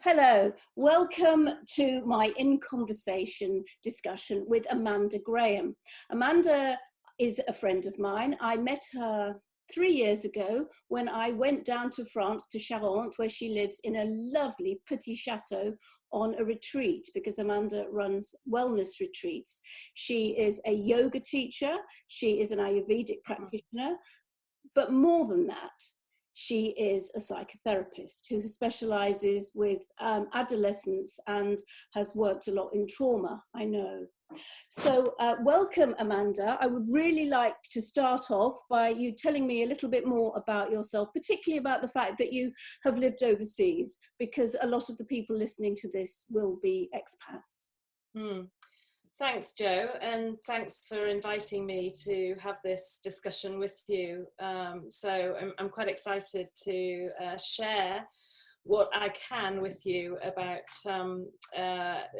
Hello, welcome to my In Conversation discussion with Amanda Graham. Amanda is a friend of mine. I met her 3 years ago when I went down to France, to Charente, where she lives in a lovely petit chateau on a retreat, because Amanda runs wellness retreats. She is a yoga teacher, she is an Ayurvedic practitioner, but more than that, she is a psychotherapist who specializes with adolescents and has worked a lot in trauma, I know. So welcome, Amanda. I would really like to start off by you telling me a little bit more about yourself, particularly about the fact that you have lived overseas, because a lot of the people listening to this will be expats. Thanks, Jo, and thanks for inviting me to have this discussion with you. So I'm quite excited to share what I can with you about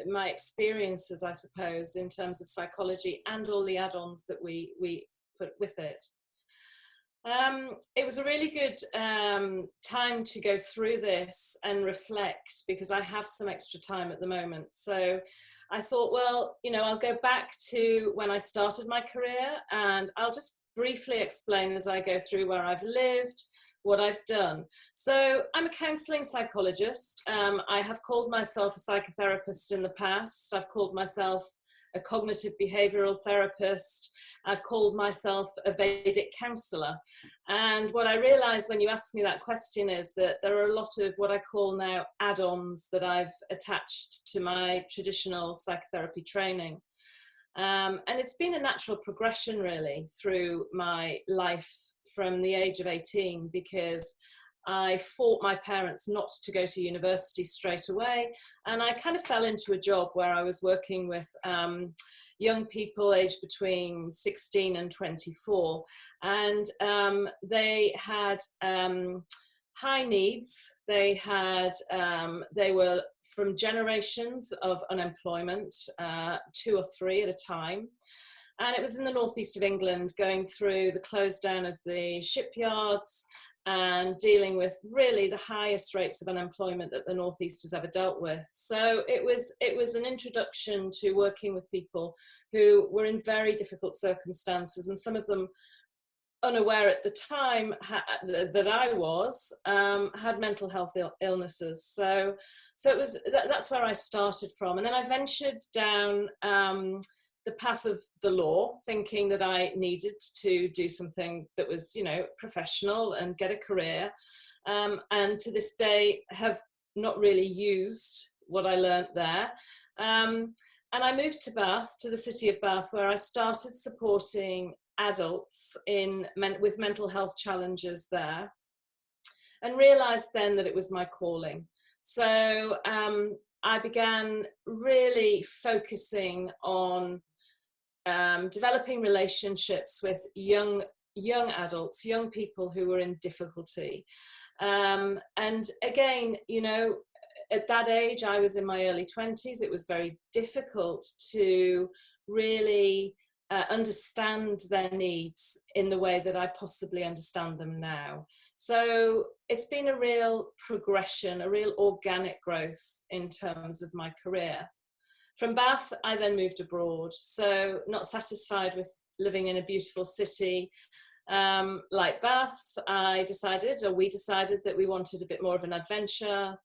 my experiences, I suppose, in terms of psychology and all the add-ons that we put with it. It was a really good time to go through this and reflect, because I have some extra time at the moment. So I thought, well, I'll go back to when I started my career, and I'll just briefly explain as I go through where I've lived, what I've done. So I'm a counselling psychologist. I have called myself a psychotherapist in the past. I've called myself a cognitive behavioural therapist. I've called myself a Vedic counsellor. And what I realised when you asked me that question is that there are a lot of what I call now add-ons that I've attached to my traditional psychotherapy training. And it's been a natural progression really through my life from the age of 18, because I fought my parents not to go to university straight away. And I kind of fell into a job where I was working with young people aged between 16 and 24. And they had high needs. They were from generations of unemployment, 2 or 3 at a time. And it was in the northeast of England, going through the close down of the shipyards and dealing with really the highest rates of unemployment that the northeast has ever dealt with. So it was an introduction to working with people who were in very difficult circumstances, and some of them unaware at the time that I was, had mental health illnesses. So it was that's where I started from, and then I ventured down the path of the law, thinking that I needed to do something that was, professional and get a career. And to this day have not really used what I learned there. And I moved to Bath, to the city of Bath, where I started supporting adults with mental health challenges there, and realized then that it was my calling. So I began really focusing on developing relationships with young adults, young people who were in difficulty. And again, at that age, I was in my early 20s. It was very difficult to really understand their needs in the way that I possibly understand them now. So it's been a real progression, a real organic growth in terms of my career. From Bath, I then moved abroad. So not satisfied with living in a beautiful city like Bath, we decided that we wanted a bit more of an adventure.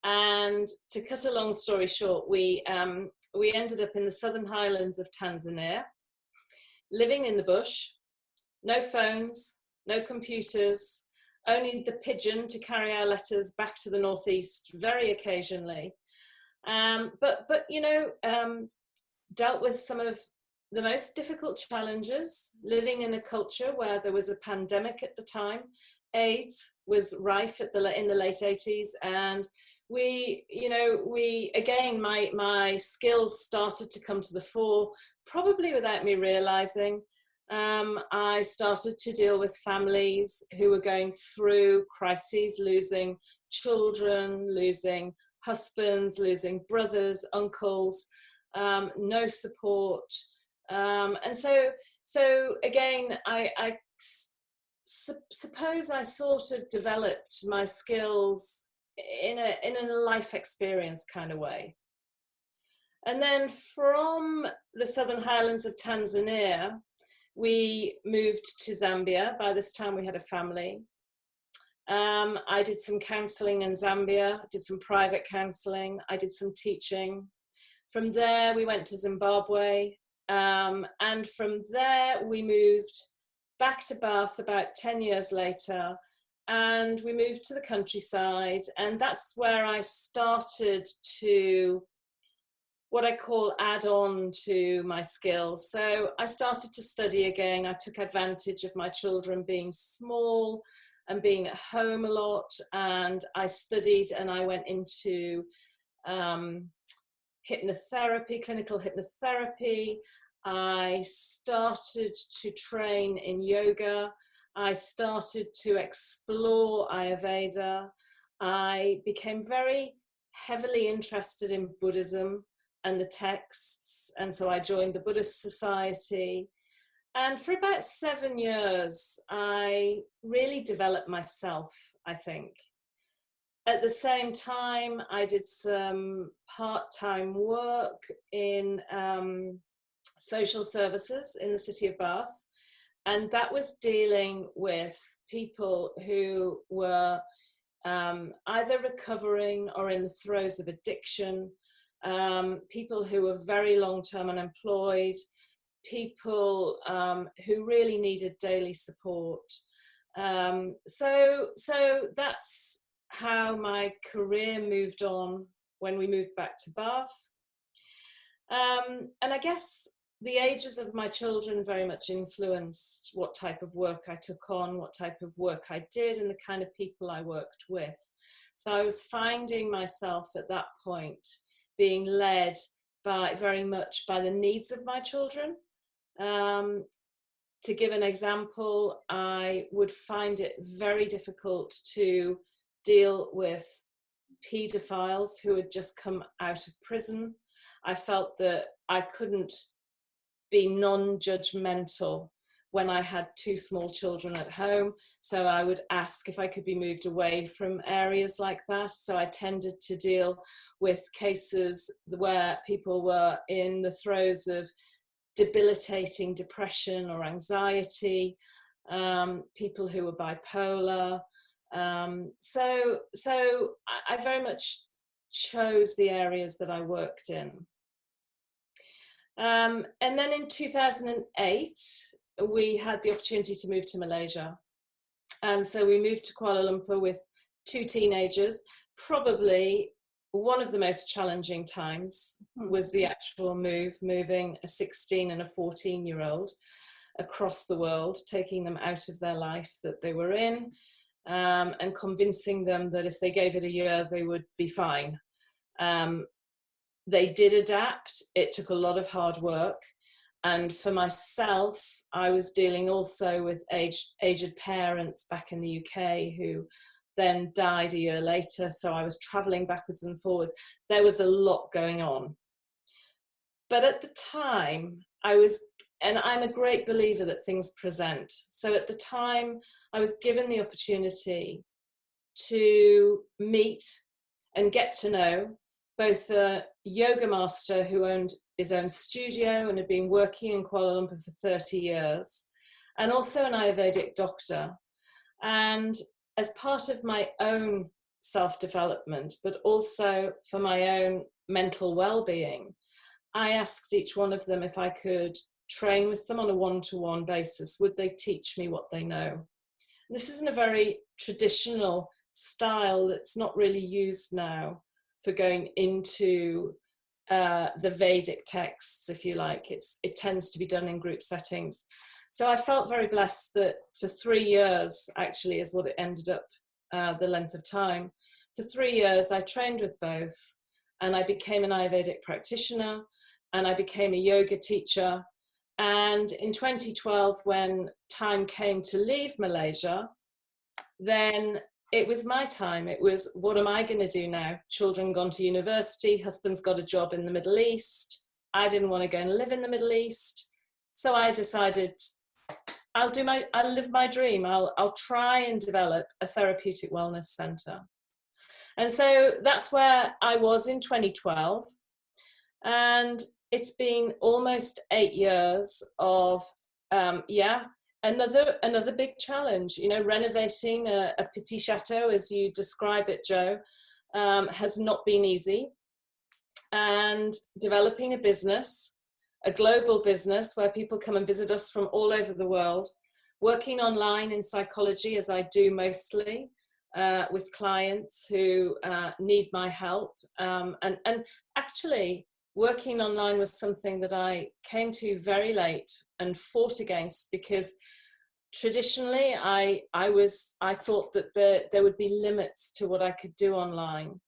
And to cut a long story short, we ended up in the southern highlands of Tanzania, living in the bush, no phones, no computers, only the pigeon to carry our letters back to the northeast very occasionally. But dealt with some of the most difficult challenges, living in a culture where there was a pandemic at the time. AIDS was rife in the late 80s, and my skills started to come to the fore, probably without me realizing. I started to deal with families who were going through crises, losing children, losing husbands, losing brothers, uncles, no support. And so again, I suppose I sort of developed my skills in a life experience kind of way. And then from the Southern Highlands of Tanzania, we moved to Zambia. By this time we had a family. I did some counselling in Zambia, did some private counselling, I did some teaching. From there we went to Zimbabwe, and from there we moved back to Bath about 10 years later, and we moved to the countryside, and that's where I started to, what I call, add on to my skills. So I started to study again. I took advantage of my children being small and being at home a lot, and I studied, and I went into hypnotherapy, clinical hypnotherapy. I started to train in yoga. I started to explore Ayurveda. I became very heavily interested in Buddhism and the texts, and so I joined the Buddhist Society. And for about 7 years, I really developed myself, I think. At the same time, I did some part-time work in social services in the city of Bath, and that was dealing with people who were either recovering or in the throes of addiction, people who were very long-term unemployed, people who really needed daily support. So that's how my career moved on when we moved back to Bath. And I guess the ages of my children very much influenced what type of work I took on, what type of work I did, and the kind of people I worked with. So I was finding myself at that point being led very much by the needs of my children. To give an example, I would find it very difficult to deal with paedophiles who had just come out of prison. I felt that I couldn't be non-judgmental when I had 2 small children at home. So I would ask if I could be moved away from areas like that. So I tended to deal with cases where people were in the throes of debilitating depression or anxiety, people who were bipolar. So I very much chose the areas that I worked in. And then in 2008, we had the opportunity to move to Malaysia. And so we moved to Kuala Lumpur with 2 teenagers. Probably one of the most challenging times was the actual moving a 16 and a 14-year-old across the world, taking them out of their life that they were in, and convincing them that if they gave it a year, they would be fine. They did adapt. It took a lot of hard work. And for myself, I was dealing also with aged parents back in the UK who then died a year later. So I was traveling backwards and forwards. There was a lot going on. But at the time, and I'm a great believer that things present. So at the time, I was given the opportunity to meet and get to know both a yoga master who owned his own studio and had been working in Kuala Lumpur for 30 years, and also an Ayurvedic doctor. And as part of my own self-development, but also for my own mental well-being, I asked each one of them if I could train with them on a one-to-one basis. Would they teach me what they know? This isn't a very traditional style that's not really used now for going into the Vedic texts, if you like. It tends to be done in group settings. So I felt very blessed that for 3 years, actually, is what it ended up, the length of time. For 3 years, I trained with both, and I became an Ayurvedic practitioner, and I became a yoga teacher. And in 2012, when time came to leave Malaysia, then it was my time. It was, what am I going to do now? Children gone to university, husband's got a job in the Middle East. I didn't want to go and live in the Middle East. So I decided I'll live my dream. I'll try and develop a therapeutic wellness center. And so that's where I was in 2012. And it's been almost 8 years of, another big challenge. You know, renovating a petit chateau, as you describe it, Joe, has not been easy. And developing a business, a global business where people come and visit us from all over the world, working online in psychology, as I do mostly, with clients who need my help. And actually, working online was something that I came to very late and fought against, because traditionally I thought that there would be limits to what I could do online.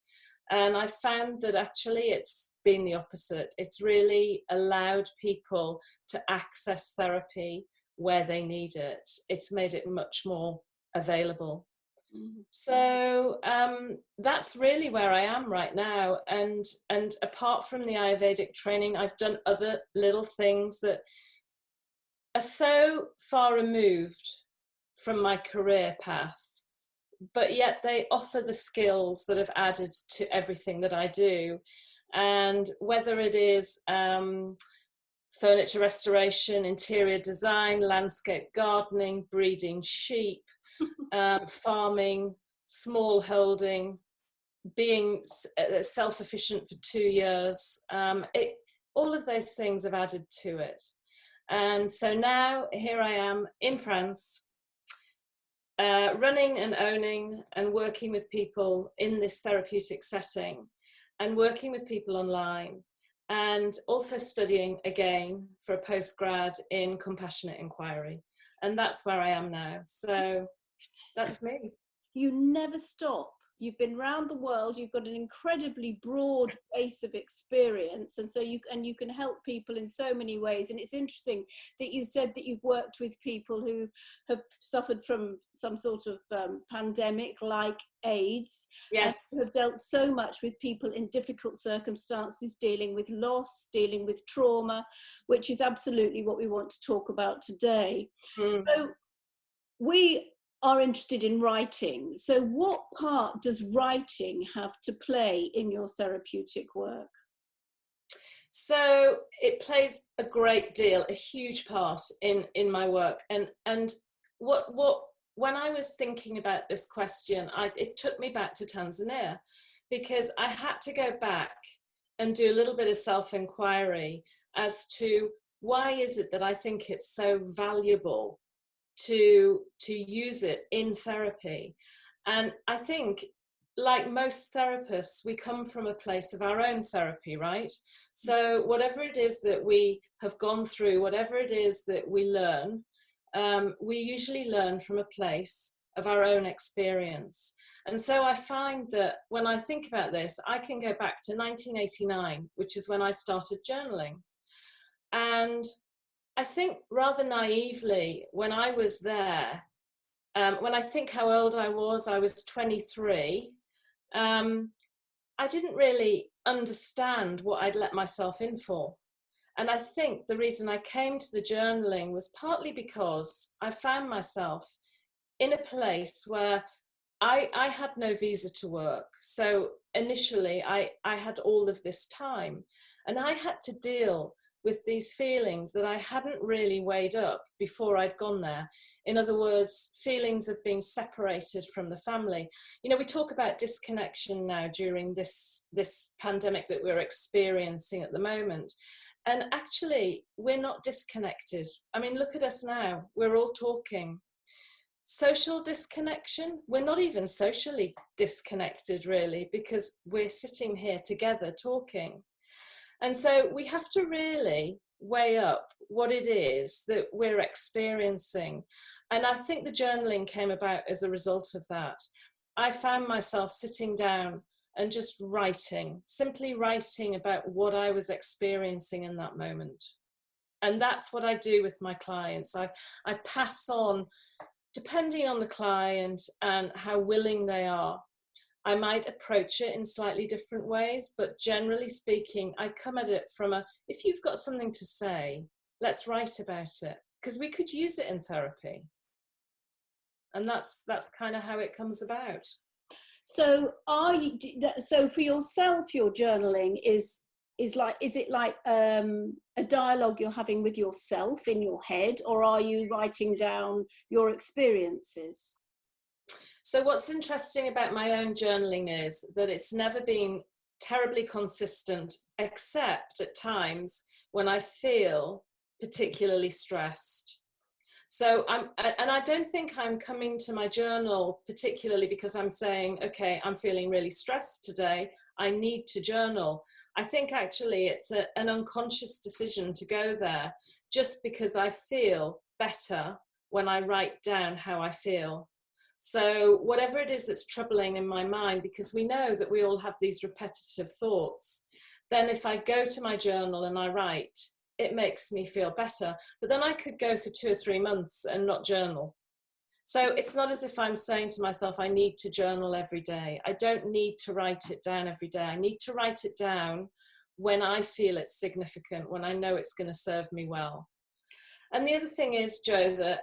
And I found that actually it's been the opposite. It's really allowed people to access therapy where they need it. It's made it much more available. Mm-hmm. So that's really where I am right now. And apart from the Ayurvedic training, I've done other little things that are so far removed from my career path, but yet they offer the skills that have added to everything that I do. And whether it is furniture restoration, interior design, landscape gardening, breeding sheep, farming, small holding, being self-efficient for 2 years, all of those things have added to it. And so now here I am in France, running and owning and working with people in this therapeutic setting, and working with people online, and also studying again for a postgrad in compassionate inquiry. And that's where I am now. So that's me. You never stop. You've been around the world. You've got an incredibly broad base of experience, and so you can help people in so many ways. And it's interesting that you said that you've worked with people who have suffered from some sort of pandemic like AIDS. Yes. And have dealt so much with people in difficult circumstances, dealing with loss, dealing with trauma, which is absolutely what we want to talk about today. So we are interested in writing. So what part does writing have to play in your therapeutic work? So it plays a great deal, a huge part in my work. And what when I was thinking about this question, it took me back to Tanzania, because I had to go back and do a little bit of self-inquiry as to why is it that I think it's so valuable to use it in therapy. And I think, like most therapists, we come from a place of our own therapy, right? So whatever it is that we have gone through, whatever it is that we learn, we usually learn from a place of our own experience. And so I find that when I think about this, I can go back to 1989, which is when I started journaling. And I think rather naively, when I was there, when I think how old I was 23, I didn't really understand what I'd let myself in for. And I think the reason I came to the journaling was partly because I found myself in a place where I had no visa to work. So initially I had all of this time, and I had to deal with these feelings that I hadn't really weighed up before I'd gone there. In other words, feelings of being separated from the family. You know, we talk about disconnection now during this pandemic that we're experiencing at the moment. And actually, we're not disconnected. I mean, look at us now. We're all talking. Social disconnection, we're not even socially disconnected, really, because we're sitting here together talking. And so we have to really weigh up what it is that we're experiencing. And I think the journaling came about as a result of that. I found myself sitting down and just writing, simply writing about what I was experiencing in that moment. And that's what I do with my clients. I pass on, depending on the client and how willing they are, I might approach it in slightly different ways, but generally speaking, I come at it from if you've got something to say, let's write about it, because we could use it in therapy. And that's kind of how it comes about. So so for yourself, your journaling is it like a dialogue you're having with yourself in your head, or are you writing down your experiences? So what's interesting about my own journaling is that it's never been terribly consistent, except at times when I feel particularly stressed. So and I don't think I'm coming to my journal particularly because I'm saying, okay, I'm feeling really stressed today, I need to journal. I think actually it's an unconscious decision to go there just because I feel better when I write down how I feel. So whatever it is that's troubling in my mind, because we know that we all have these repetitive thoughts, then if I go to my journal and I write, it makes me feel better. But then I could go for 2 or 3 months and not journal. So it's not as if I'm saying to myself, I need to journal every day. I don't need to write it down every day. I need to write it down when I feel it's significant, when I know it's going to serve me well. And the other thing is, Jo, that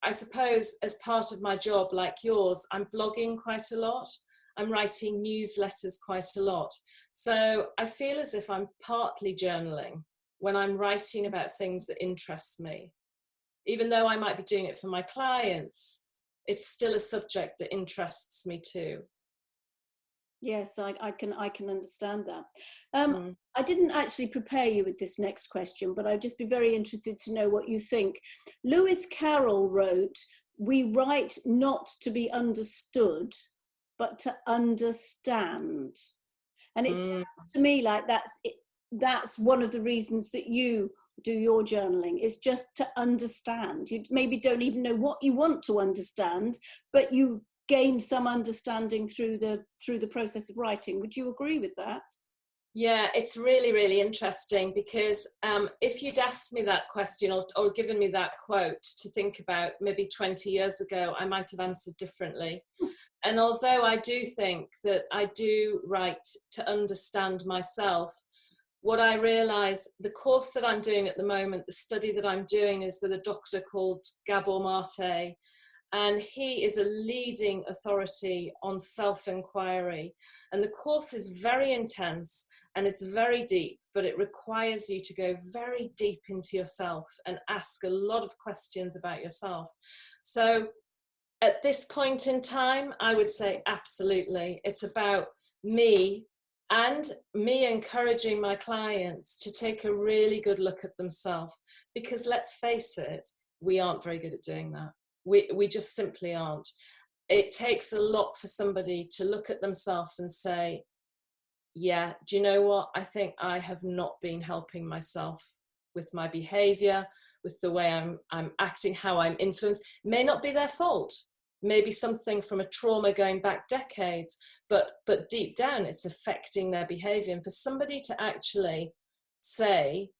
I suppose as part of my job, like yours, I'm blogging quite a lot. I'm writing newsletters quite a lot. So I feel as if I'm partly journaling when I'm writing about things that interest me. Even though I might be doing it for my clients, it's still a subject that interests me too. Yes, I can understand that. I didn't actually prepare you with this next question, but I'd just be very interested to know what you think. Lewis Carroll wrote, "We write not to be understood, but to understand." And it sounds to me like that's one of the reasons that you do your journaling, is just to understand. You maybe don't even know what you want to understand, but you gain some understanding through the process of writing. Would you agree with that? Yeah, it's really, really interesting because if you'd asked me that question or given me that quote to think about maybe 20 years ago, I might have answered differently. And although I do think that I do write to understand myself, what I realize, the course that I'm doing at the moment, the study that I'm doing is with a doctor called Gabor Mate, and he is a leading authority on self-inquiry. And the course is very intense and it's very deep, but it requires you to go very deep into yourself and ask a lot of questions about yourself. So at this point in time, I would say absolutely. It's about me and me encouraging my clients to take a really good look at themselves, because let's face it, we aren't very good at doing that. We just simply aren't. It takes a lot for somebody to look at themselves and say, yeah, do you know what? I think I have not been helping myself with my behavior, with the way I'm acting, how I'm influenced. It may not be their fault. Maybe something from a trauma going back decades, but deep down it's affecting their behavior. And for somebody to actually say,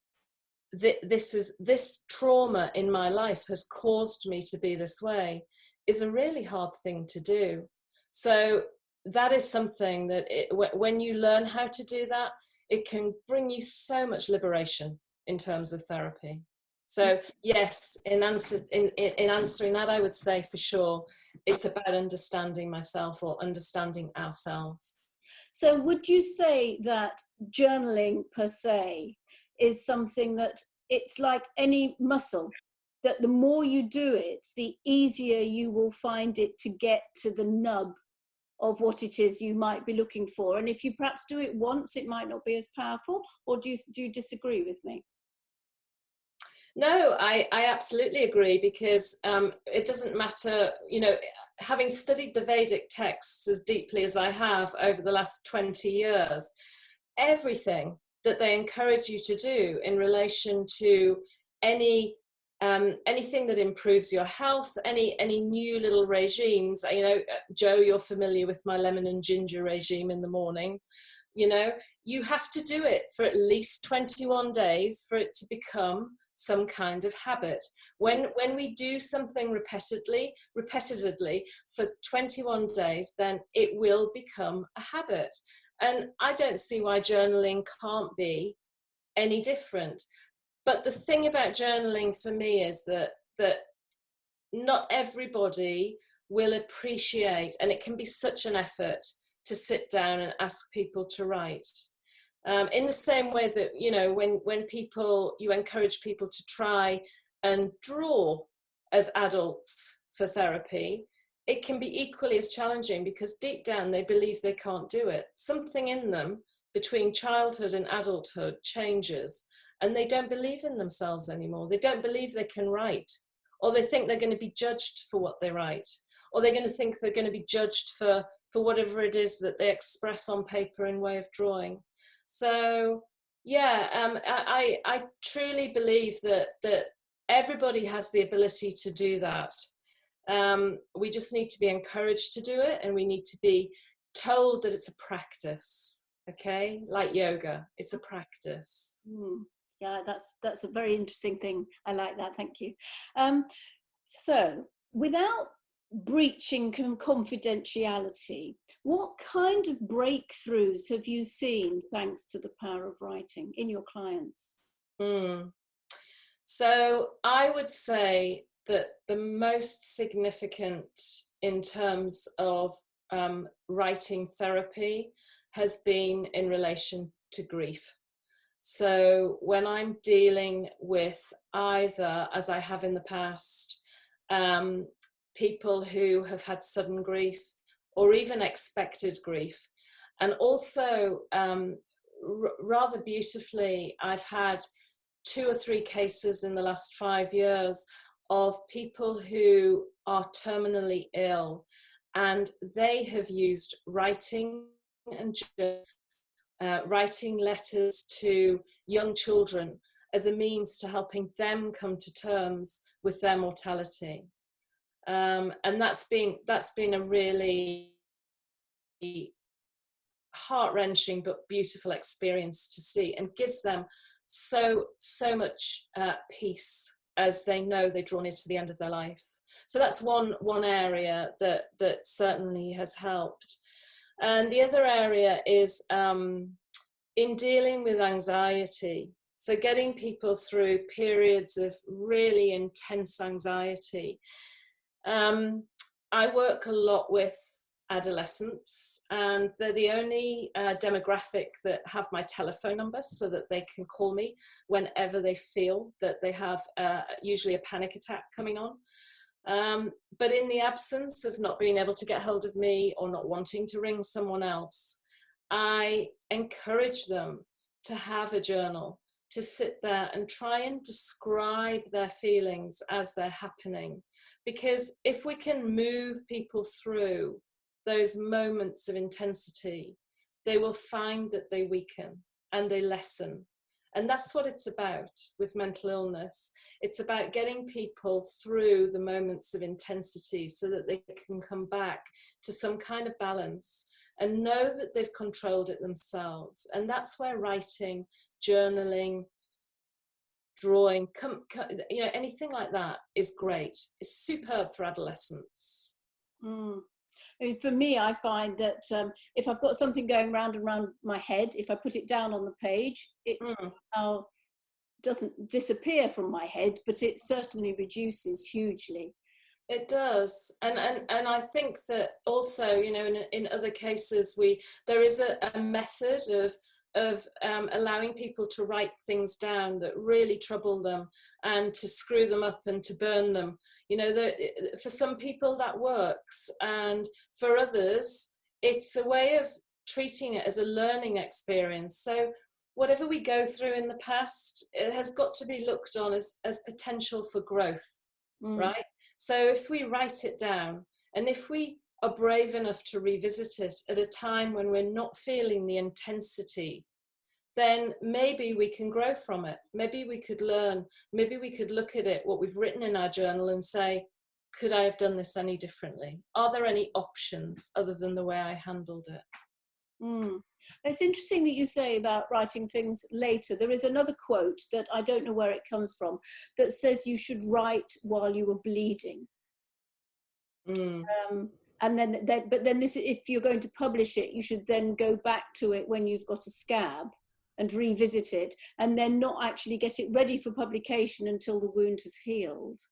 this trauma in my life has caused me to be this way, is a really hard thing to do. So that is something that when you learn how to do that, it can bring you so much liberation in terms of therapy. So yes, in answering that, I would say for sure, it's about understanding myself or understanding ourselves. So would you say that journaling per se is something that it's like any muscle, that the more you do it, the easier you will find it to get to the nub of what it is you might be looking for? And if you perhaps do it once, it might not be as powerful, or do you disagree with me? No, I absolutely agree, because it doesn't matter, having studied the Vedic texts as deeply as I have over the last 20 years, everything that they encourage you to do in relation to anything that improves your health, any new little regimes, Jo, you're familiar with my lemon and ginger regime in the morning. You have to do it for at least 21 days for it to become some kind of habit. When we do something repetitively for 21 days, then it will become a habit. And I don't see why journaling can't be any different. But the thing about journaling for me is that not everybody will appreciate, and it can be such an effort to sit down and ask people to write. In the same way that, you know, when you encourage people to try and draw as adults for therapy, it can be equally as challenging, because deep down they believe they can't do it. Something in them between childhood and adulthood changes, and they don't believe in themselves anymore. They don't believe they can write, or they think they're going to be judged for what they write, or they're going to think they're going to be judged for whatever it is that they express on paper in way of drawing. So yeah, I truly believe that everybody has the ability to do that. We just need to be encouraged to do it, and we need to be told that it's a practice. Okay, like yoga, it's a practice. Yeah, that's a very interesting thing. I like that. Thank you. So, without breaching confidentiality, what kind of breakthroughs have you seen thanks to the power of writing in your clients? So I would say that the most significant in terms of writing therapy has been in relation to grief. So when I'm dealing with either, as I have in the past, people who have had sudden grief or even expected grief, and also rather beautifully, I've had 2 or 3 cases in the last 5 years of people who are terminally ill, and they have used writing and writing letters to young children as a means to helping them come to terms with their mortality. And that's been a really heart-wrenching but beautiful experience to see, and gives them so much peace as they know they've drawn it to the end of their life. So that's one area that certainly has helped. And the other area is in dealing with anxiety. So getting people through periods of really intense anxiety. I work a lot with adolescents, and they're the only demographic that have my telephone number, so that they can call me whenever they feel that they have usually a panic attack coming on. But in the absence of not being able to get hold of me or not wanting to ring someone else, I encourage them to have a journal, to sit there and try and describe their feelings as they're happening. Because if we can move people through those moments of intensity, they will find that they weaken and they lessen. And that's what it's about with mental illness. It's about getting people through the moments of intensity so that they can come back to some kind of balance and know that they've controlled it themselves. And that's where writing, journaling, drawing, you know, anything like that is great. It's superb for adolescents. I mean, for me, I find that if I've got something going round and round my head, if I put it down on the page, it doesn't disappear from my head, but it certainly reduces hugely. It does, and I think that also, you know, in other cases, there is a method of allowing people to write things down that really trouble them, and to screw them up and to burn them. You know, for some people that works, and for others, it's a way of treating it as a learning experience. So whatever we go through in the past, it has got to be looked on as potential for growth, right? So if we write it down, and if we are brave enough to revisit it at a time when we're not feeling the intensity, then maybe we can grow from it. Maybe we could learn, maybe we could look at it, what we've written in our journal, and say, could I have done this any differently? Are there any options other than the way I handled it? It's interesting that you say about writing things later. There is another quote that I don't know where it comes from that says you should write while you are bleeding. And then, but then this, if you're going to publish it, you should then go back to it when you've got a scab and revisit it, and then not actually get it ready for publication until the wound has healed.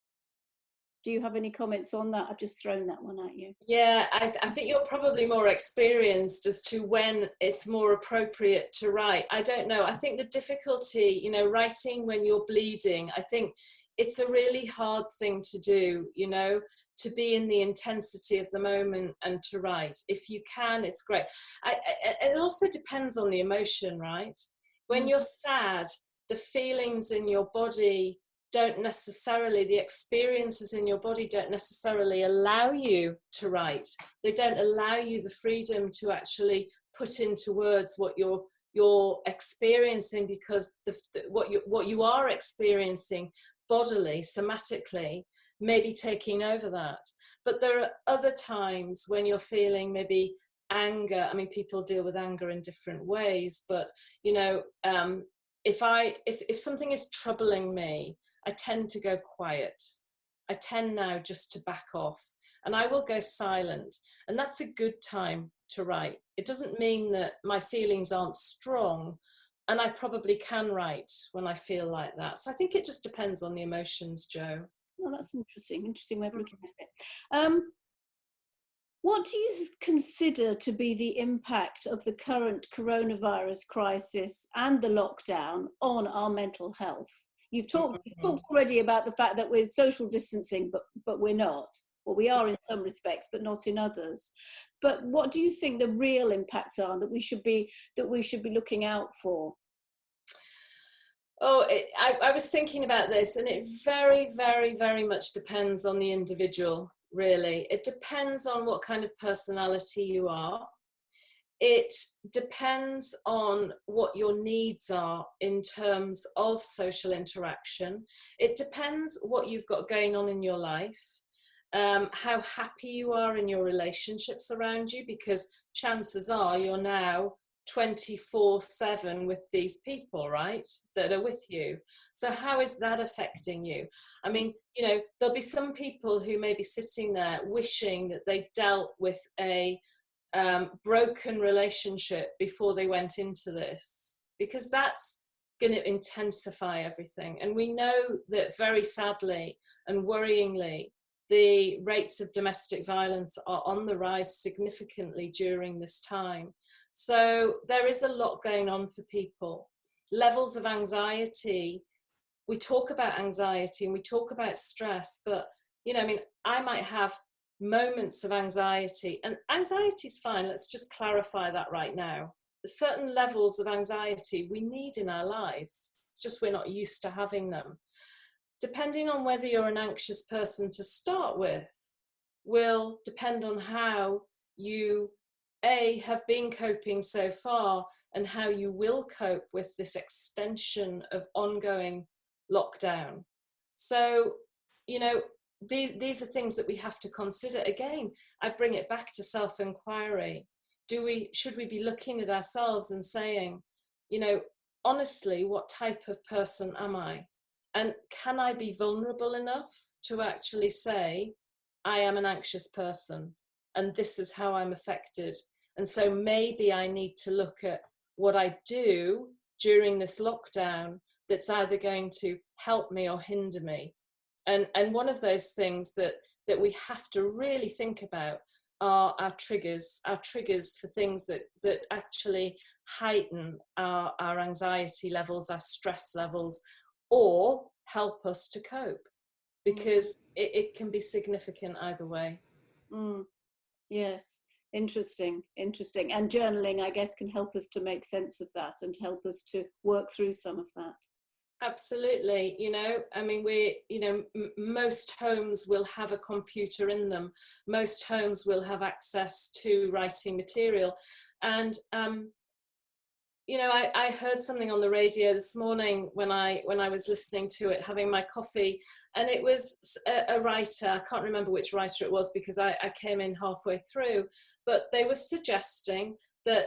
Do you have any comments on that? I've just thrown that one at you. Yeah, I think you're probably more experienced as to when it's more appropriate to write. I don't know. I think the difficulty, you know, writing when you're bleeding, I think it's a really hard thing to do, you know, to be in the intensity of the moment and to write. If you can, it's great. It also depends on the emotion, right? When you're sad, the feelings in your body don't necessarily, the experiences in your body don't necessarily allow you to write. They don't allow you the freedom to actually put into words what you're experiencing, because what you are experiencing bodily, somatically, may be taking over that. But there are other times when you're feeling maybe anger. I mean, people deal with anger in different ways, but you know, if something is troubling me, I tend to go quiet. I tend now just to back off, and I will go silent. And that's a good time to write. It doesn't mean that my feelings aren't strong, and I probably can write when I feel like that. So I think it just depends on the emotions, Jo. Oh, that's interesting way of looking at it. What do you consider to be the impact of the current coronavirus crisis and the lockdown on our mental health? You've talked already about the fact that we're social distancing, but we're not. Well, we are in some respects, but not in others. But what do you think the real impacts are that we should be looking out for? Oh, I was thinking about this, and it very, very, very much depends on the individual, really. It depends on what kind of personality you are. It depends on what your needs are in terms of social interaction. It depends what you've got going on in your life, how happy you are in your relationships around you, because chances are you're now 24/7 with these people, right, that are with you. So how is that affecting you? I mean, you know, there'll be some people who may be sitting there wishing that they dealt with a broken relationship before they went into this, because that's going to intensify everything. And we know that very sadly and worryingly, the rates of domestic violence are on the rise significantly during this time. So there is a lot going on for people. Levels of anxiety, we talk about anxiety and we talk about stress, but you know, I mean, I might have moments of anxiety, and anxiety is fine. Let's just clarify that right now. Certain levels of anxiety we need in our lives. It's just we're not used to having them. Depending on whether you're an anxious person to start with, will depend on how you have been coping so far, and how you will cope with this extension of ongoing lockdown. So, you know, these are things that we have to consider. Again, I bring it back to self-inquiry. Should we be looking at ourselves and saying, you know, honestly, what type of person am I? And can I be vulnerable enough to actually say, I am an anxious person, and this is how I'm affected. And so maybe I need to look at what I do during this lockdown that's either going to help me or hinder me. And one of those things that we have to really think about are our triggers for things that actually heighten our anxiety levels, our stress levels, or help us to cope, because it can be significant either way. Yes, interesting. And journaling, I guess, can help us to make sense of that and help us to work through some of that. Absolutely. You know, I mean, most homes will have a computer in them. Most homes will have access to writing material. And, you know, I heard something on the radio this morning when I was listening to it, having my coffee, and it was a writer. I can't remember which writer it was because I came in halfway through, but they were suggesting that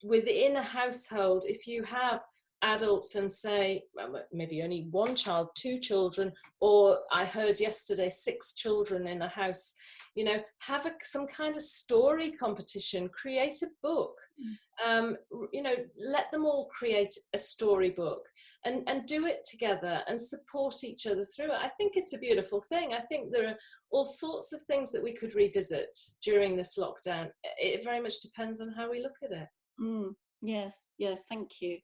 within a household, if you have adults and say, well, maybe only one child, two children, or I heard yesterday 6 children in a house, you know, have some kind of story competition, create a book, you know, let them all create a storybook and do it together and support each other through it. I think it's a beautiful thing. I think there are all sorts of things that we could revisit during this lockdown. It very much depends on how we look at it. Yes, thank you.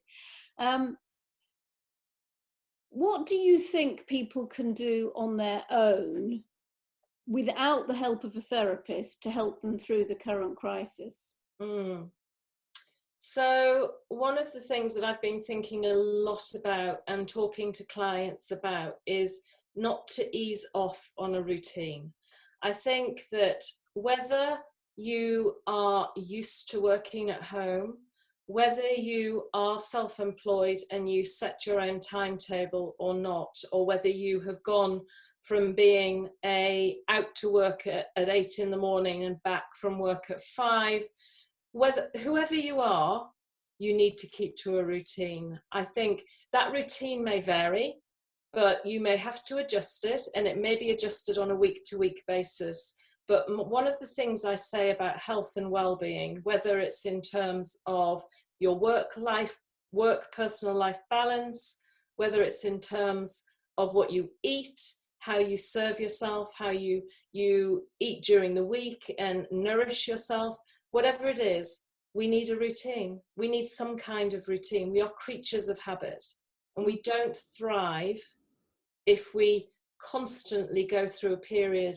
What do you think people can do on their own without the help of a therapist to help them through the current crisis? So one of the things that I've been thinking a lot about and talking to clients about is not to ease off on a routine. I think that whether you are used to working at home, whether you are self-employed and you set your own timetable or not, or whether you have gone from being out to work at 8 in the morning and back from work at 5, whoever you are, you need to keep to a routine. I think that routine may vary, but you may have to adjust it, and it may be adjusted on a week-to-week basis. But one of the things I say about health and well-being, whether it's in terms of your work-personal life balance, whether it's in terms of what you eat, how you serve yourself, how you eat during the week and nourish yourself, whatever it is, we need a routine. We need some kind of routine. We are creatures of habit, and we don't thrive if we constantly go through a period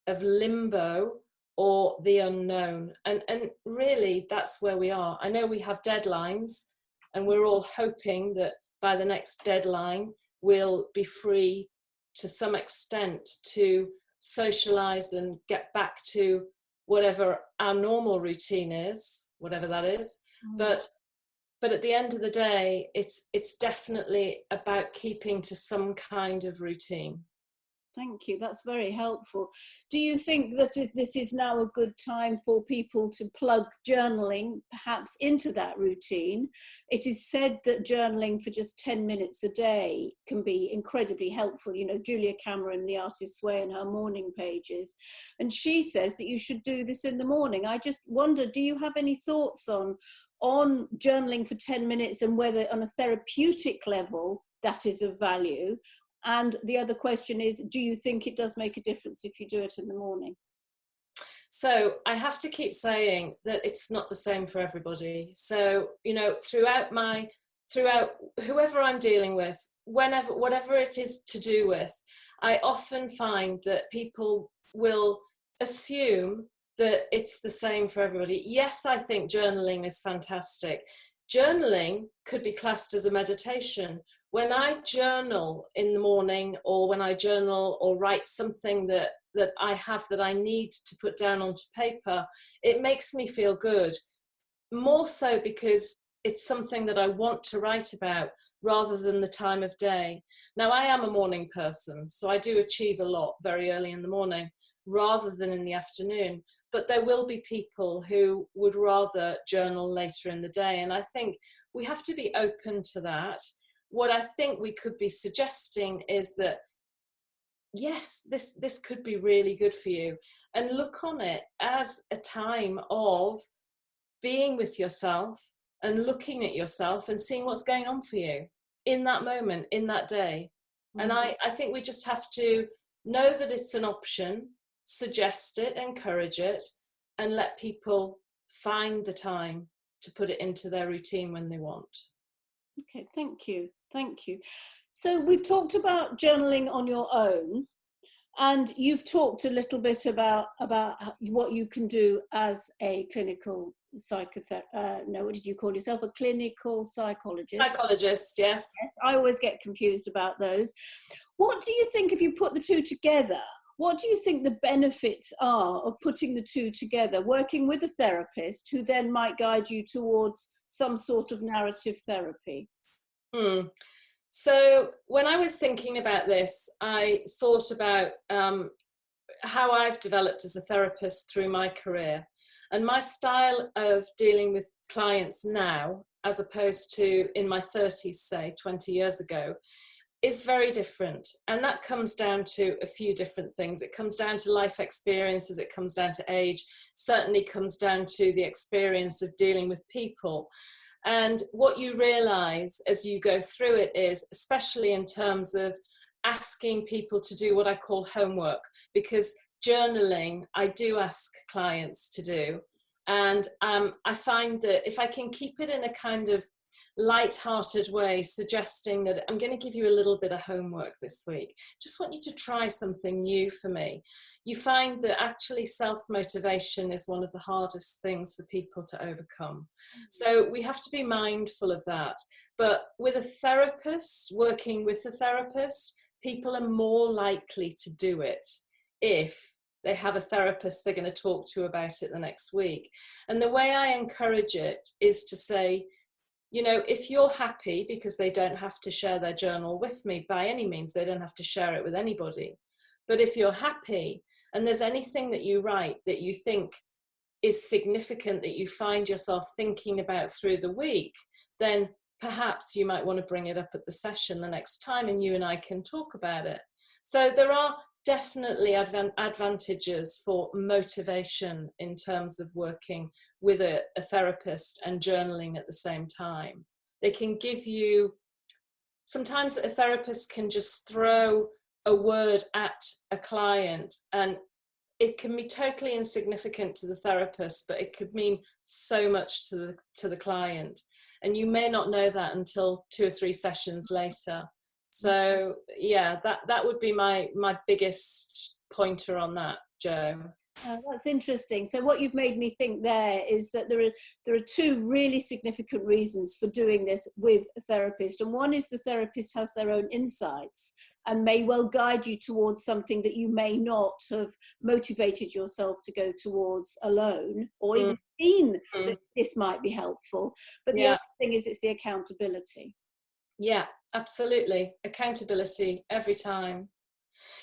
of limbo or the unknown. And really, that's where we are. I know we have deadlines, and we're all hoping that by the next deadline, we'll be free to some extent to socialize and get back to whatever our normal routine is, whatever that is. But at the end of the day, it's definitely about keeping to some kind of routine. Thank you. That's very helpful. Do you think that this is now a good time for people to plug journaling perhaps into that routine? It is said that journaling for just 10 minutes a day can be incredibly helpful. You know, Julia Cameron, The Artist's Way, in her morning pages, and she says that you should do this in the morning. I just wonder, do you have any thoughts on journaling for 10 minutes and whether on a therapeutic level that is of value? And the other question is, do you think it does make a difference if you do it in the morning? So I have to keep saying that it's not the same for everybody. So, you know, throughout whoever I'm dealing with, whatever it is to do with, I often find that people will assume that it's the same for everybody. Yes, I think journaling is fantastic. Journaling could be classed as a meditation. When I journal in the morning, or when I journal or write something that I have that I need to put down onto paper, it makes me feel good. More so because it's something that I want to write about rather than the time of day. Now, I am a morning person, so I do achieve a lot very early in the morning rather than in the afternoon. But there will be people who would rather journal later in the day. And I think we have to be open to that. What I think we could be suggesting is that, yes, this could be really good for you. And look on it as a time of being with yourself and looking at yourself and seeing what's going on for you in that moment, in that day. And I think we just have to know that it's an option, suggest it, encourage it, and let people find the time to put it into their routine when they want. Okay, thank you. So we've talked about journaling on your own, and you've talked a little bit about what you can do as a clinical what did you call yourself? A clinical psychologist? Psychologist, yes. I always get confused about those. What do you think, if you put the two together, what do you think the benefits are of putting the two together, working with a therapist who then might guide you towards some sort of narrative therapy? So when I was thinking about this, I thought about how I've developed as a therapist through my career. And my style of dealing with clients now as opposed to in my 30s, say 20 years ago, is very different. And that comes down to a few different things. It comes down to life experiences, it comes down to age, certainly comes down to the experience of dealing with people. And what you realize as you go through it is, especially in terms of asking people to do what I call homework, because journaling, I do ask clients to do. And I find that if I can keep it in a kind of light-hearted way, suggesting that I'm going to give you a little bit of homework this week, just want you to try something new for me, you find that actually self-motivation is one of the hardest things for people to overcome. So we have to be mindful of that. But with a therapist, working with a therapist, people are more likely to do it if they have a therapist they're going to talk to about it the next week. And the way I encourage it is to say, you know, if you're happy, because they don't have to share their journal with me by any means, they don't have to share it with anybody. But if you're happy and there's anything that you write that you think is significant, that you find yourself thinking about through the week, then perhaps you might want to bring it up at the session the next time and you and I can talk about it. So there are definitely advantages for motivation in terms of working with a therapist and journaling at the same time. They can give you, sometimes a therapist can just throw a word at a client and it can be totally insignificant to the therapist, but it could mean so much to the client. And you may not know that until 2 or 3 sessions later. So yeah, that would be my biggest pointer on that, Jo. That's interesting. So what you've made me think there is that there are 2 really significant reasons for doing this with a therapist. And one is the therapist has their own insights and may well guide you towards something that you may not have motivated yourself to go towards alone, or even seen that this might be helpful. But the other thing is it's the accountability. Yeah, absolutely. Accountability every time.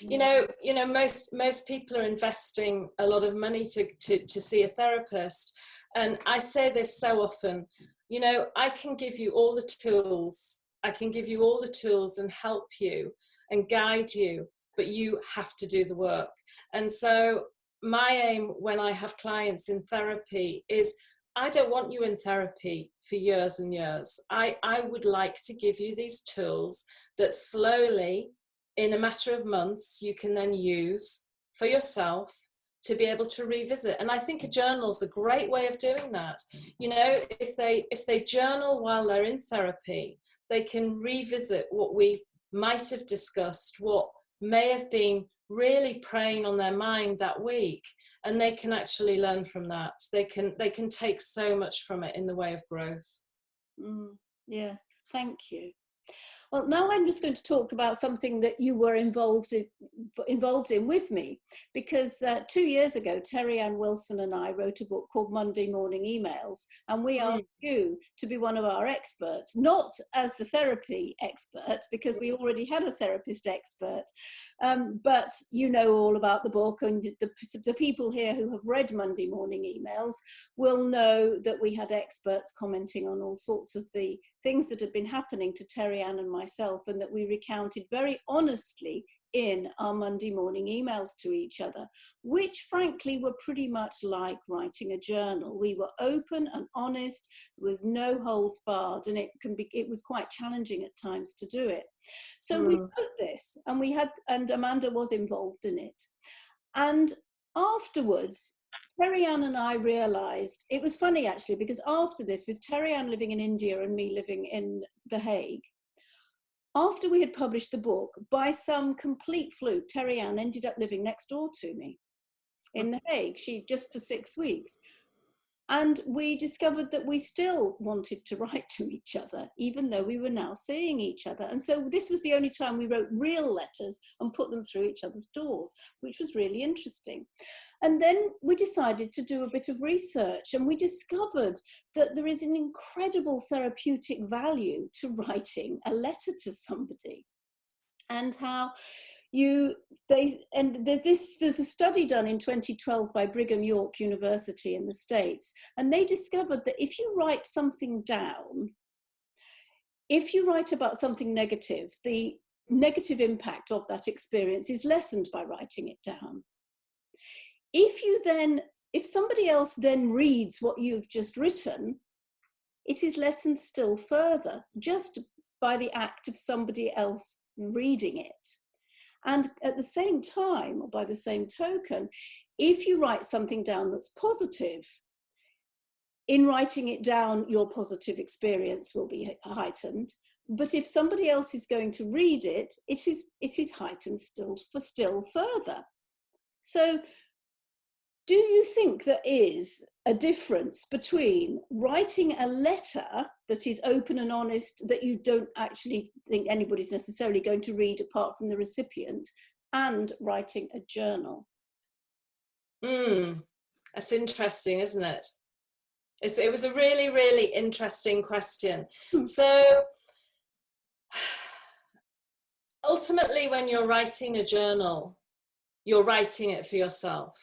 You know, most people are investing a lot of money to see a therapist. And I say this so often, you know, I can give you all the tools. I can give you all the tools and help you and guide you, but you have to do the work. And so my aim when I have clients in therapy is, I don't want you in therapy for years and years. I would like to give you these tools that slowly, in a matter of months, you can then use for yourself to be able to revisit. And I think a journal's a great way of doing that. You know, if they journal while they're in therapy, they can revisit what we might have discussed, what may have been really preying on their mind that week, and they can actually learn from that. They can take so much from it in the way of growth. Yes, thank you. Well, now I'm just going to talk about something that you were involved in with me, because 2 years ago, Terry Ann Wilson and I wrote a book called Monday Morning Emails, and we asked you to be one of our experts, not as the therapy expert, because we already had a therapist expert, but you know all about the book, and the people here who have read Monday Morning Emails will know that we had experts commenting on all sorts of the things that had been happening to Terry Ann and myself, and that we recounted very honestly in our Monday morning emails to each other, which frankly were pretty much like writing a journal. We were open and honest, there was no holds barred, and it was quite challenging at times to do it. So we wrote this, and Amanda was involved in it. And afterwards, Terry Ann and I realised, it was funny actually, because after this, with Terry Ann living in India and me living in The Hague, after we had published the book, by some complete fluke, Terry Ann ended up living next door to me in The Hague, just for 6 weeks. And we discovered that we still wanted to write to each other, even though we were now seeing each other. And so this was the only time we wrote real letters and put them through each other's doors, which was really interesting. And then we decided to do a bit of research, and we discovered that there is an incredible therapeutic value to writing a letter to somebody, and how there's a study done in 2012 by Brigham Young University in the States, and they discovered that if you write something down, if you write about something negative, the negative impact of that experience is lessened by writing it down. If somebody else then reads what you've just written, it is lessened still further, just by the act of somebody else reading it. And at the same time, or by the same token, if you write something down that's positive, in writing it down, your positive experience will be heightened. But if somebody else is going to read it, it is heightened still further. So do you think there is a difference between writing a letter that is open and honest, that you don't actually think anybody's necessarily going to read apart from the recipient, and writing a journal? That's interesting, isn't it? It was a really, really interesting question. So ultimately, when you're writing a journal, you're writing it for yourself.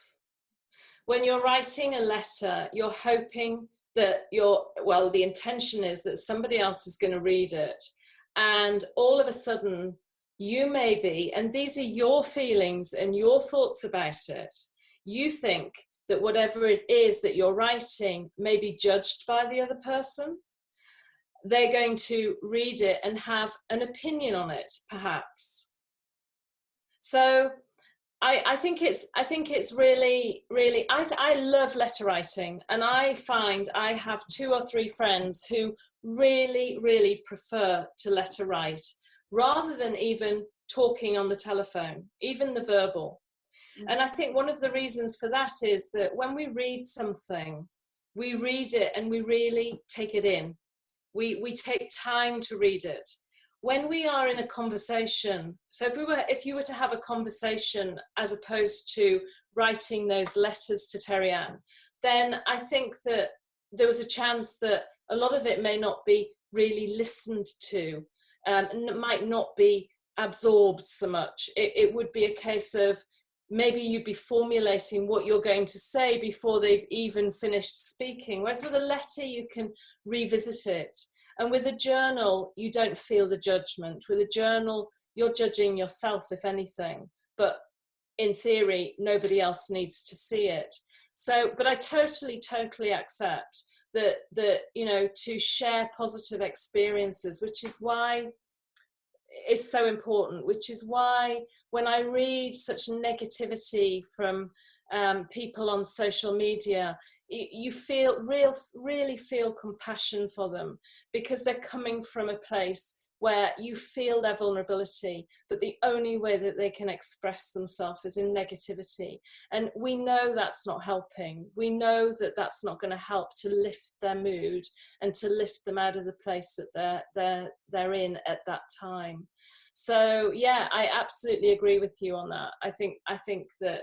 When you're writing a letter, you're hoping that the intention is that somebody else is going to read it. And all of a sudden, you may be, and these are your feelings and your thoughts about it, you think that whatever it is that you're writing may be judged by the other person. They're going to read it and have an opinion on it, perhaps. So I think it's really, really, I love letter writing, and I find I have 2 or 3 friends who really, really prefer to letter write rather than even talking on the telephone, even the verbal. And I think one of the reasons for that is that when we read something, we read it and we really take it in. We take time to read it. When we are in a conversation, so if you were to have a conversation as opposed to writing those letters to Terry Ann, then I think that there was a chance that a lot of it may not be really listened to, and it might not be absorbed so much. It would be a case of maybe you'd be formulating what you're going to say before they've even finished speaking. Whereas with a letter, you can revisit it. And with a journal, you don't feel the judgment. With a journal, you're judging yourself, if anything. But in theory, nobody else needs to see it. So, but I totally, totally accept that, to share positive experiences, which is why it's so important, which is why when I read such negativity from people on social media, you really feel compassion for them, because they're coming from a place where you feel their vulnerability, but the only way that they can express themselves is in negativity. And we know that's not helping. We know that that's not going to help to lift their mood and to lift them out of the place that they're in at that time. So yeah, I absolutely agree with you on that. I think that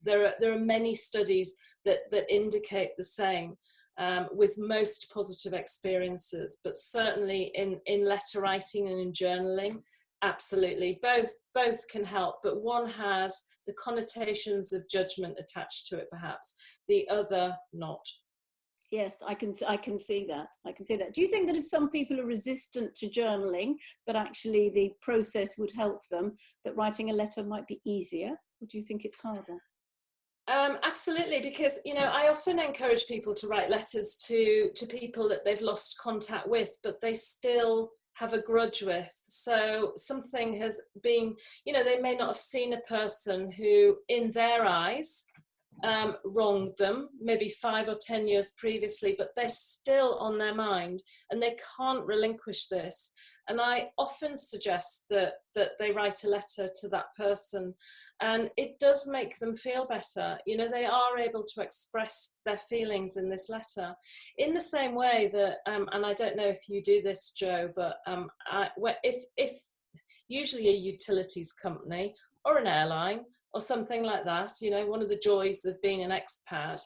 there are many studies that indicate the same. With most positive experiences, but certainly in letter writing and in journaling, absolutely, both can help, but one has the connotations of judgment attached to it, perhaps, the other not. Yes, I can see that. I can see that. Do you think that if some people are resistant to journaling, but actually the process would help them, that writing a letter might be easier? Or do you think it's harder? Absolutely, because I often encourage people to write letters to people that they've lost contact with, but they still have a grudge with. So something has been, they may not have seen a person who, in their eyes, wronged them, maybe 5 or 10 years previously, but they're still on their mind and they can't relinquish this. And I often suggest that they write a letter to that person, and it does make them feel better. They are able to express their feelings in this letter in the same way that, and I don't know if you do this, Joe, but if usually a utilities company or an airline or something like that, one of the joys of being an expat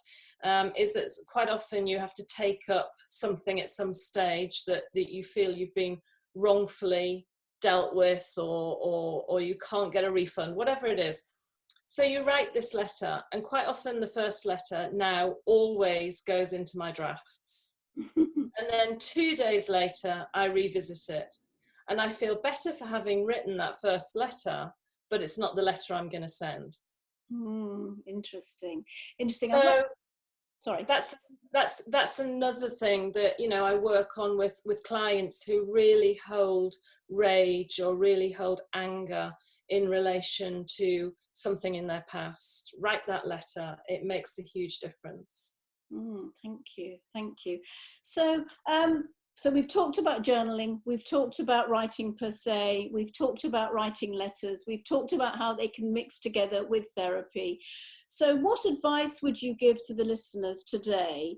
is that quite often you have to take up something at some stage that you feel you've been wrongfully dealt with, or you can't get a refund, whatever it is. So you write this letter, and quite often the first letter now always goes into my drafts. And then 2 days later, I revisit it. And I feel better for having written that first letter, but it's not the letter I'm going to send. Interesting. Interesting. So sorry. That's another thing that, you know, I work on with clients who really hold rage or really hold anger in relation to something in their past. Write that letter. It makes a huge difference. Thank you. So, so we've talked about journaling, we've talked about writing per se, we've talked about writing letters, we've talked about how they can mix together with therapy. So what advice would you give to the listeners today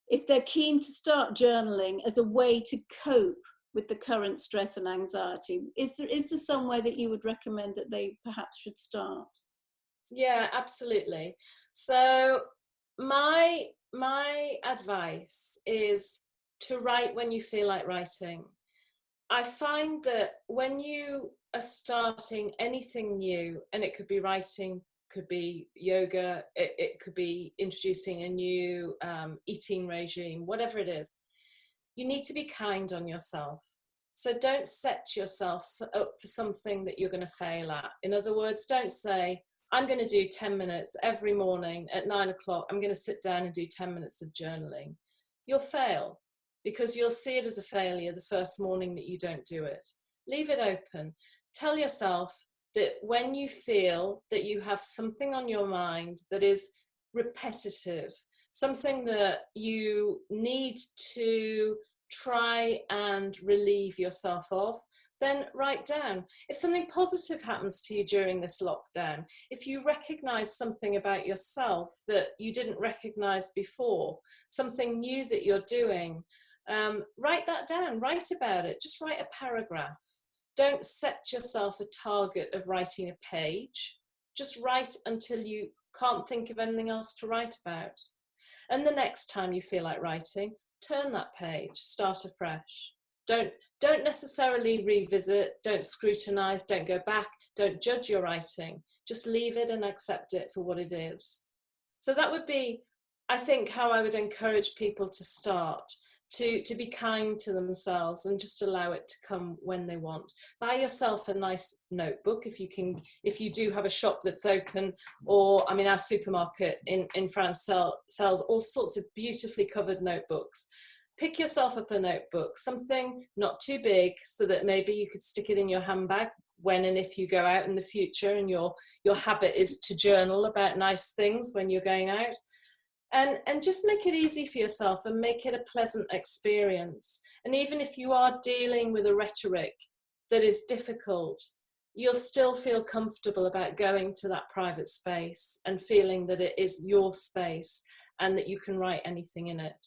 if they're keen to start journaling as a way to cope with the current stress and anxiety? Is there somewhere that you would recommend that they perhaps should start? Yeah, absolutely. So my advice is to write when you feel like writing. I find that when you are starting anything new, and it could be writing, could be yoga, it could be introducing a new eating regime, whatever it is, you need to be kind on yourself. So don't set yourself up for something that you're going to fail at. In other words, don't say, I'm going to do 10 minutes every morning at 9 o'clock. I'm going to sit down and do 10 minutes of journaling. You'll fail, because you'll see it as a failure the first morning that you don't do it. Leave it open. Tell yourself that when you feel that you have something on your mind that is repetitive, something that you need to try and relieve yourself of, then write down. If something positive happens to you during this lockdown, if you recognize something about yourself that you didn't recognize before, something new that you're doing, write that down, write about it, just write a paragraph. Don't set yourself a target of writing a page. Just write until you can't think of anything else to write about. And the next time you feel like writing, turn that page, start afresh. Don't necessarily revisit, don't scrutinize, don't go back, don't judge your writing. Just leave it and accept it for what it is. So that would be, I think, how I would encourage people to start. To be kind to themselves and just allow it to come when they want. Buy yourself a nice notebook if you do have a shop that's open, or I mean our supermarket in France sells all sorts of beautifully covered notebooks. Pick yourself up a notebook, something not too big, so that maybe you could stick it in your handbag when and if you go out in the future and your habit is to journal about nice things when you're going out. And just make it easy for yourself and make it a pleasant experience. And even if you are dealing with a rhetoric that is difficult, you'll still feel comfortable about going to that private space and feeling that it is your space and that you can write anything in it.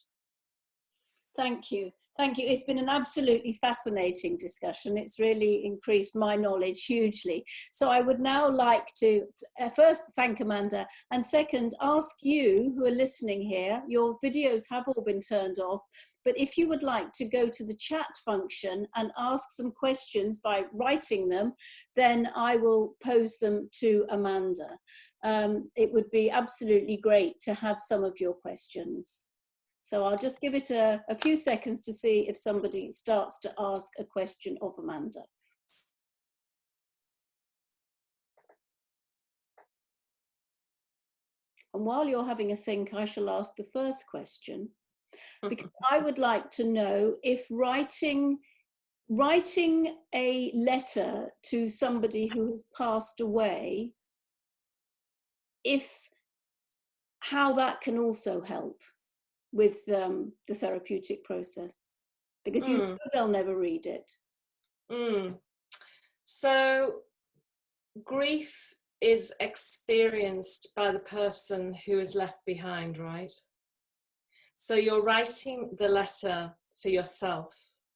Thank you. Thank you. It's been an absolutely fascinating discussion. It's really increased my knowledge hugely. So I would now like to first thank Amanda, and second ask you who are listening here, your videos have all been turned off, but if you would like to go to the chat function and ask some questions by writing them, then I will pose them to Amanda. It would be absolutely great to have some of your questions. So I'll just give it a few seconds to see if somebody starts to ask a question of Amanda. And while you're having a think, I shall ask the first question, because I would like to know if writing a letter to somebody who has passed away, how that can also help with the therapeutic process, because you know they'll never read it. So grief is experienced by the person who is left behind, right? So you're writing the letter for yourself,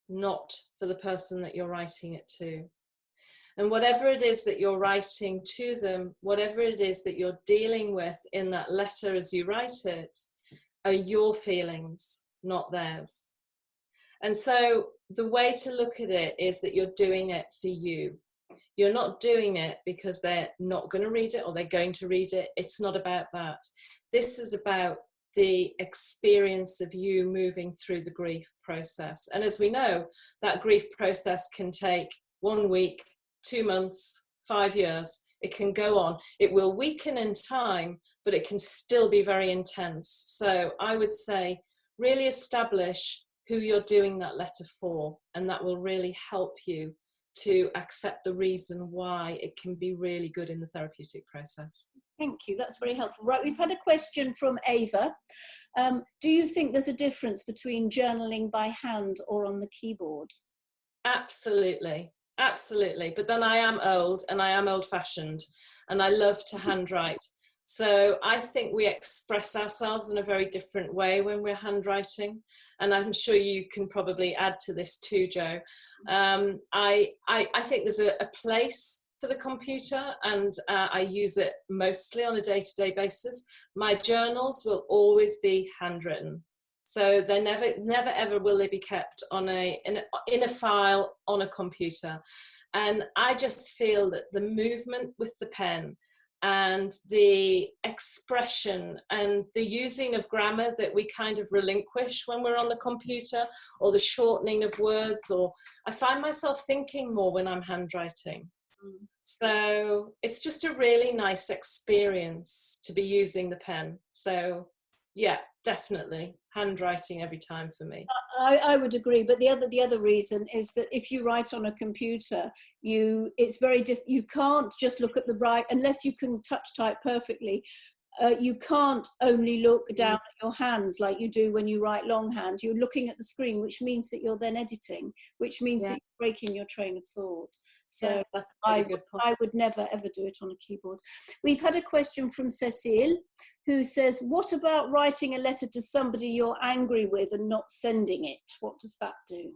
not for the person that you're writing it to. And whatever it is that you're writing to them, whatever it is that you're dealing with in that letter as you write it, are your feelings, not theirs. And so the way to look at it is that you're doing it for you. You're not doing it because they're not going to read it or they're going to read it. It's not about that. This is about the experience of you moving through the grief process. And as we know, that grief process can take 1 week, 2 months, 5 years. It can go on. It will weaken in time, but it can still be very intense. So I would say really establish who you're doing that letter for, and that will really help you to accept the reason why it can be really good in the therapeutic process. Thank you, that's very helpful. Right, we've had a question from Ava. Do you think there's a difference between journaling by hand or on the keyboard? Absolutely, absolutely. But then I am old and I am old-fashioned and I love to handwrite. So I think we express ourselves in a very different way when we're handwriting. And I'm sure you can probably add to this too, Jo. I think there's a place for the computer, and I use it mostly on a day-to-day basis. My journals will always be handwritten. So they never ever will they be kept on in a file on a computer. And I just feel that the movement with the pen and the expression and the using of grammar that we kind of relinquish when we're on the computer, or the shortening of words, or I find myself thinking more when I'm handwriting. So it's just a really nice experience to be using the pen. So yeah, definitely handwriting every time for me. I would agree, but the other reason is that if you write on a computer, it's very you can't just look at the right, unless you can touch type perfectly. You can't only look down at your hands like you do when you write longhand. You're looking at the screen, which means that you're then editing, which means that you're breaking your train of thought. So that's a really good point. I would never ever do it on a keyboard. We've had a question from Cecile, who says, what about writing a letter to somebody you're angry with and not sending it? What does that do?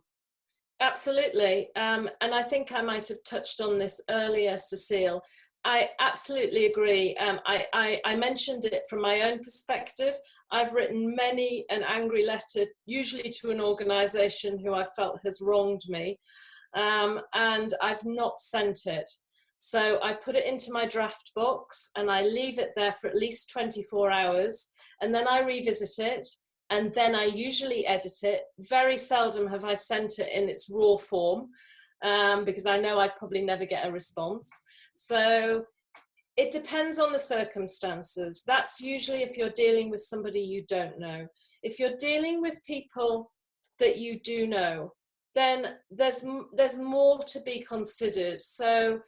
Absolutely. And I think I might have touched on this earlier, Cecile. I absolutely agree. I mentioned it from my own perspective. I've written many an angry letter, usually to an organisation who I felt has wronged me, and I've not sent it. So I put it into my draft box and I leave it there for at least 24 hours, and then I revisit it, and then I usually edit it. Very seldom have I sent it in its raw form, because I know I'd probably never get a response. So it depends on the circumstances. That's usually if you're dealing with somebody you don't know. If you're dealing with people that you do know, then there's more to be considered. So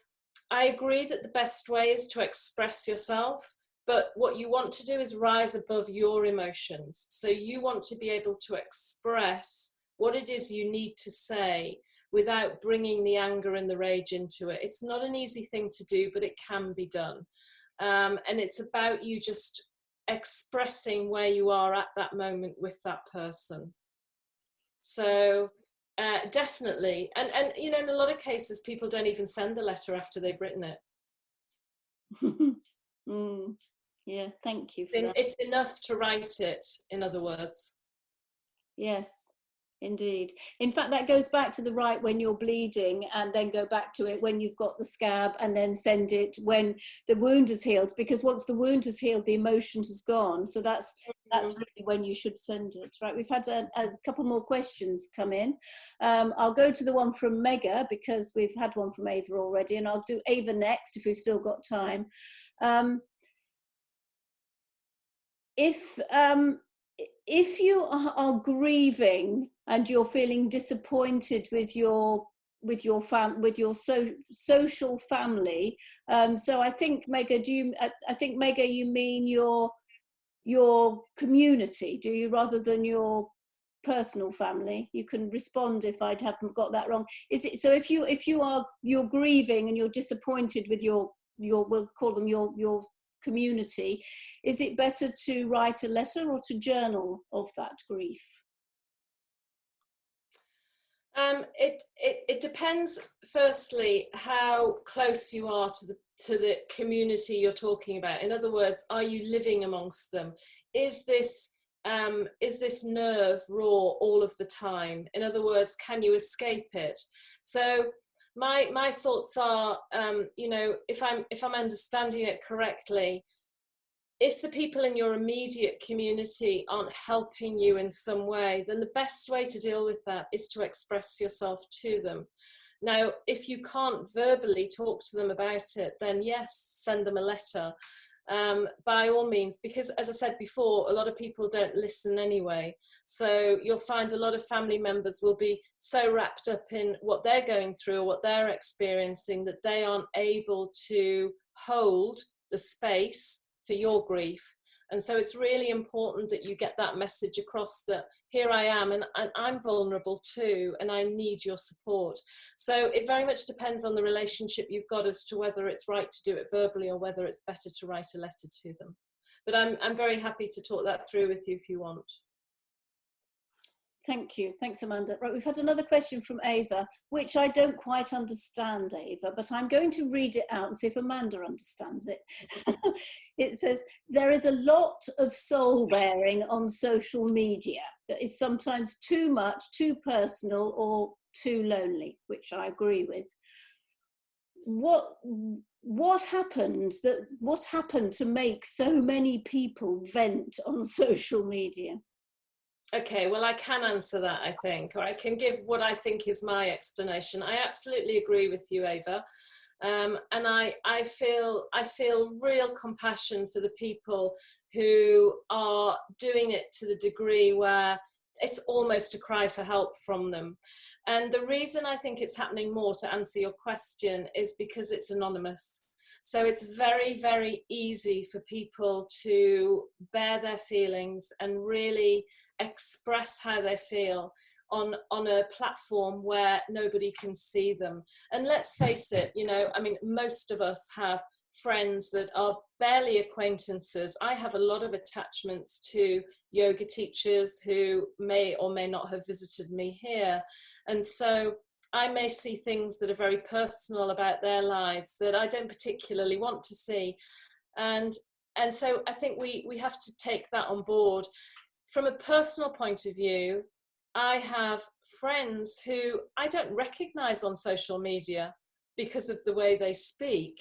I agree that the best way is to express yourself, but what you want to do is rise above your emotions. So you want to be able to express what it is you need to say without bringing the anger and the rage into it. It's not an easy thing to do, but it can be done. And it's about you just expressing where you are at that moment with that person. So definitely. And you know, in a lot of cases, people don't even send the letter after they've written it. Yeah, thank you for that. It's enough to write it, in other words. Yes. Indeed. In fact, that goes back to the right when you're bleeding, and then go back to it when you've got the scab, and then send it when the wound is healed, because once the wound is healed, the emotion has gone. So that's really when you should send it. Right. We've had a couple more questions come in. I'll go to the one from Mega, because we've had one from Ava already, and I'll do Ava next if we've still got time. If you are grieving and you're feeling disappointed with your social family, so I think Mega, you mean your community, do you, rather than your personal family? You can respond if I haven't got that wrong. Is it so? If you're grieving and you're disappointed with your we'll call them your community, is it better to write a letter or to journal of that grief? It depends, firstly, how close you are to the community you're talking about. In other words, are you living amongst them? Is this is this nerve raw all of the time? In other words, can you escape it? So my thoughts are, you know, if I'm understanding it correctly, if the people in your immediate community aren't helping you in some way, then the best way to deal with that is to express yourself to them. Now, if you can't verbally talk to them about it, then yes, send them a letter. By all means, because as I said before, a lot of people don't listen anyway. So you'll find a lot of family members will be so wrapped up in what they're going through or what they're experiencing that they aren't able to hold the space for your grief. And so it's really important that you get that message across, that here I am and I'm vulnerable too, and I need your support. So it very much depends on the relationship you've got as to whether it's right to do it verbally or whether it's better to write a letter to them. But I'm very happy to talk that through with you if you want. Thank you. Thanks, Amanda. Right, we've had another question from Ava, which I don't quite understand, Ava, but I'm going to read it out and see if Amanda understands it. It says, there is a lot of soul bearing on social media that is sometimes too much, too personal, or too lonely, which I agree with. What happened to make so many people vent on social media? Okay, well, I can answer that, I think, or I can give what I think is my explanation. I absolutely agree with you, Ava. And I feel real compassion for the people who are doing it to the degree where it's almost a cry for help from them. And the reason I think it's happening more, to answer your question, is because it's anonymous. So it's very, very easy for people to bear their feelings and really express how they feel on a platform where nobody can see them. And let's face it, you know, I mean, most of us have friends that are barely acquaintances. I have a lot of attachments to yoga teachers who may or may not have visited me here. And so I may see things that are very personal about their lives that I don't particularly want to see. And so I think we have to take that on board. From a personal point of view, I have friends who I don't recognize on social media because of the way they speak,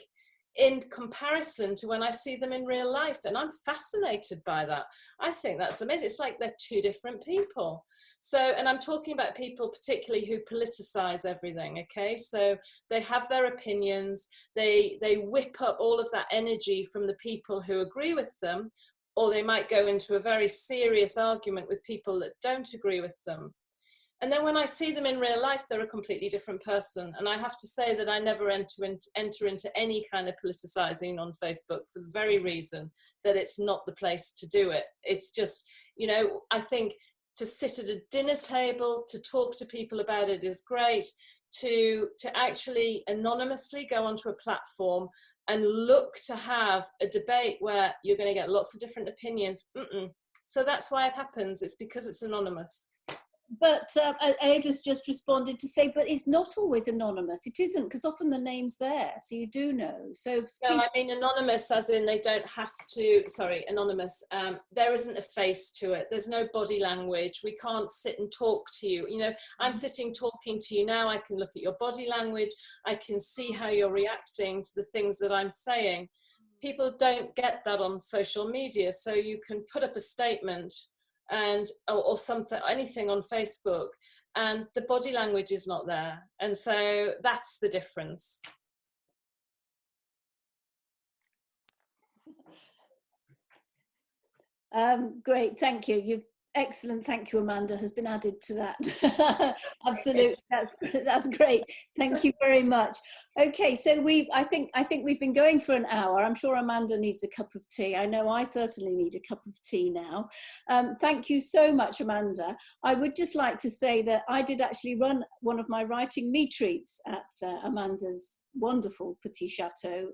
in comparison to when I see them in real life. And I'm fascinated by that. I think that's amazing. It's like they're two different people. So, and I'm talking about people particularly who politicize everything, okay? So they have their opinions, they whip up all of that energy from the people who agree with them, or they might go into a very serious argument with people that don't agree with them. And then when I see them in real life, they're a completely different person. And I have to say that I never enter into any kind of politicizing on Facebook, for the very reason that it's not the place to do it. It's just, you know, I think to sit at a dinner table, to talk to people about it is great. To actually anonymously go onto a platform and look to have a debate where you're going to get lots of different opinions. So that's why it happens. It's because it's anonymous. But Ava's just responded to say, but it's not always anonymous. It isn't, because often the name's there, so you do know. So no, I mean anonymous as in they don't have to, sorry, anonymous. There isn't a face to it. There's no body language. We can't sit and talk to you. You know, I'm sitting talking to you now. I can look at your body language. I can see how you're reacting to the things that I'm saying. People don't get that on social media. So you can put up a statement and or something, anything on Facebook, and the body language is not there. And so that's the difference. Great, thank you. Excellent, thank you, Amanda, has been added to that. Absolutely, that's great. Thank you very much. Okay, so I think we've been going for an hour. I'm sure Amanda needs a cup of tea. I know I certainly need a cup of tea now. Thank you so much, Amanda. I would just like to say that I did actually run one of my writing retreats at Amanda's wonderful Petit Chateau,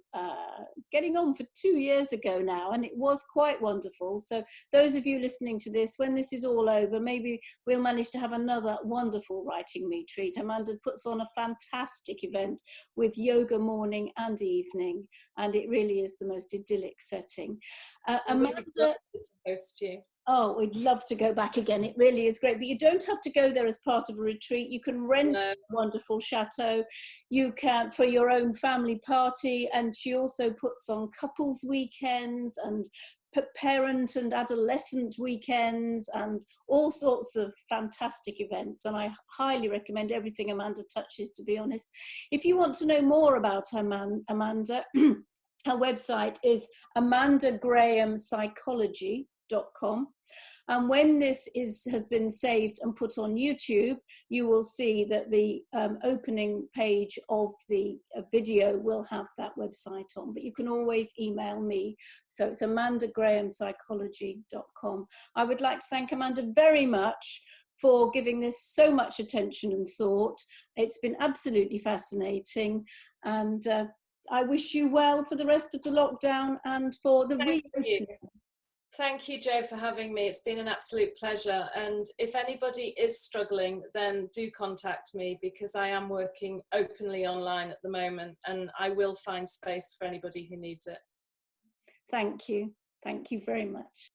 getting on for 2 years ago now, and it was quite wonderful. So those of you listening to this, when this is all over, maybe we'll manage to have another wonderful writing retreat. Amanda puts on a fantastic event with yoga morning and evening, and it really is the most idyllic setting. Amanda, to host you. Oh, we'd love to go back again. It really is great. But you don't have to go there as part of a retreat. You can rent a wonderful chateau. You can, for your own family party. And she also puts on couples weekends and parent and adolescent weekends and all sorts of fantastic events. And I highly recommend everything Amanda touches, to be honest. If you want to know more about her, Amanda, her website is amandagrahampsychology.com. And when this has been saved and put on YouTube, you will see that the opening page of the video will have that website on. But you can always email me. So it's amandagrahampsychology.com. I would like to thank Amanda very much for giving this so much attention and thought. It's been absolutely fascinating. And I wish you well for the rest of the lockdown and for the reopening. Thank you, Jo, for having me. It's been an absolute pleasure. And if anybody is struggling, then do contact me, because I am working openly online at the moment, and I will find space for anybody who needs it. Thank you. Thank you very much.